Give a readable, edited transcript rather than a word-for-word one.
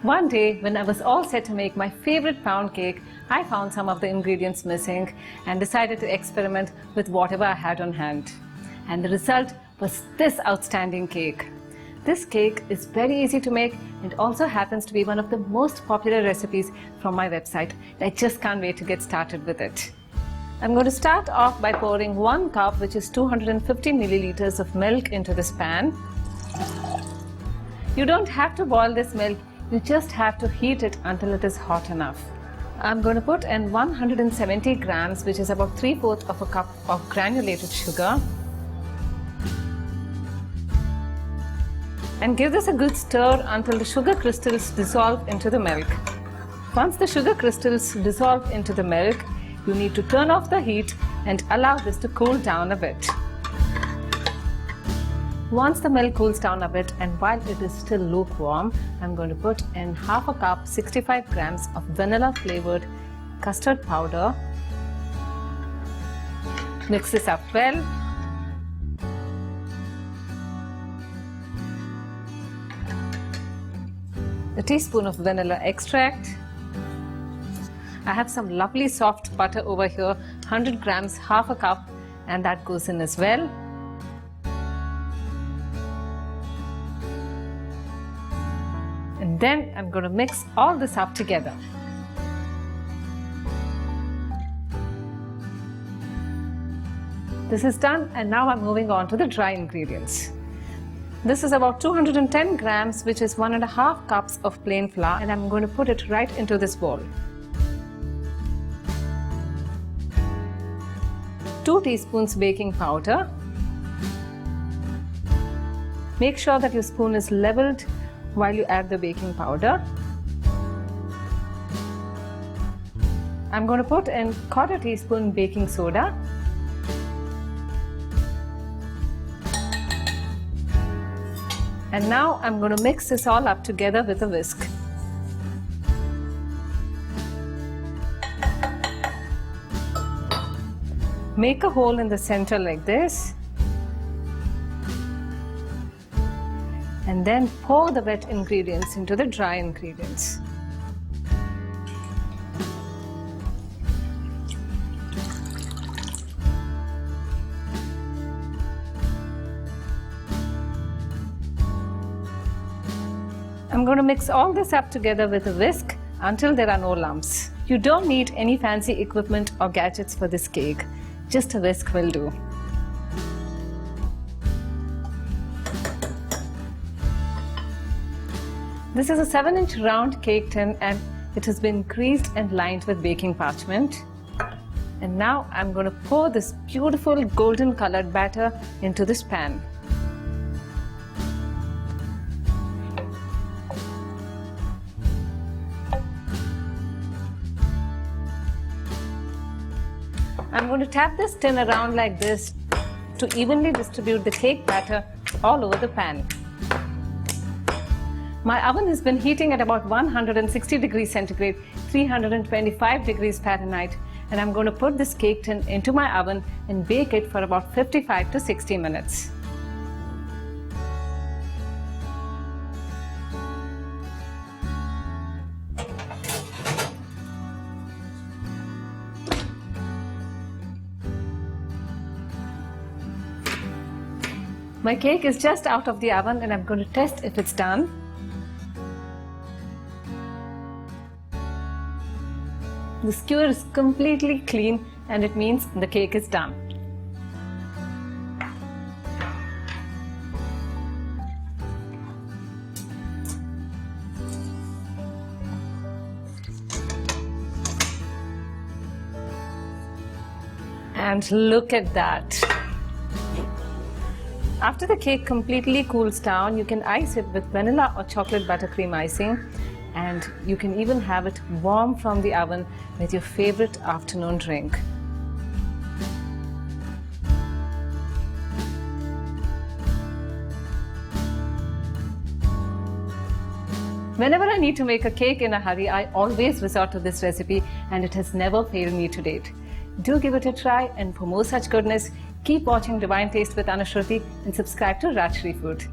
One day, when I was all set to make my favorite pound cake, I found some of the ingredients missing and decided to experiment with whatever I had on hand. And the result was this outstanding cake. This cake is very easy to make and also happens to be one of the most popular recipes from my website. I just can't wait to get started with it. I'm going to start off by pouring 1 cup, which is 250 milliliters of milk into this pan. You don't have to boil this milk. You just have to heat it until it is hot enough. I'm going to put in 170 grams, which is about 3/4 of a cup of granulated sugar. And give this a good stir until the sugar crystals dissolve into the milk. Once the sugar crystals dissolve into the milk, you need to turn off the heat and allow this to cool down a bit. Once the milk cools down a bit and while it is still lukewarm, I'm going to put in half a cup, 65 grams of vanilla flavored custard powder. Mix this up well. A teaspoon of vanilla extract. I have some lovely soft butter over here, 100 grams, half a cup, and that goes in as well. And then I'm going to mix all this up together. This is done, and now I'm moving on to the dry ingredients. This is about 210 grams, which is 1.5 cups of plain flour, and I'm going to put it right into this bowl. 2 teaspoons baking powder. Make sure that your spoon is leveled while you add the baking powder. I'm going to put in 1/4 teaspoon baking soda. And now I'm going to mix this all up together with a whisk. Make a hole in the center like this. And then pour the wet ingredients into the dry ingredients. I'm going to mix all this up together with a whisk until there are no lumps. You don't need any fancy equipment or gadgets for this cake. Just a whisk will do. This is a 7-inch round cake tin and it has been greased and lined with baking parchment. And now I'm going to pour this beautiful golden colored batter into this pan. I'm going to tap this tin around like this to evenly distribute the cake batter all over the pan. My oven has been heating at about 160 degrees centigrade, 325 degrees Fahrenheit, and I'm going to put this cake tin into my oven and bake it for about 55 to 60 minutes. My cake is just out of the oven and I'm going to test if it's done. The skewer is completely clean and it means the cake is done. And look at that. After the cake completely cools down, you can ice it with vanilla or chocolate buttercream icing, and you can even have it warm from the oven with your favorite afternoon drink. Whenever I need to make a cake in a hurry, I always resort to this recipe and it has never failed me to date. Do give it a try, and for more such goodness, keep watching Divine Taste with Anushruti and subscribe to Rajshri Food.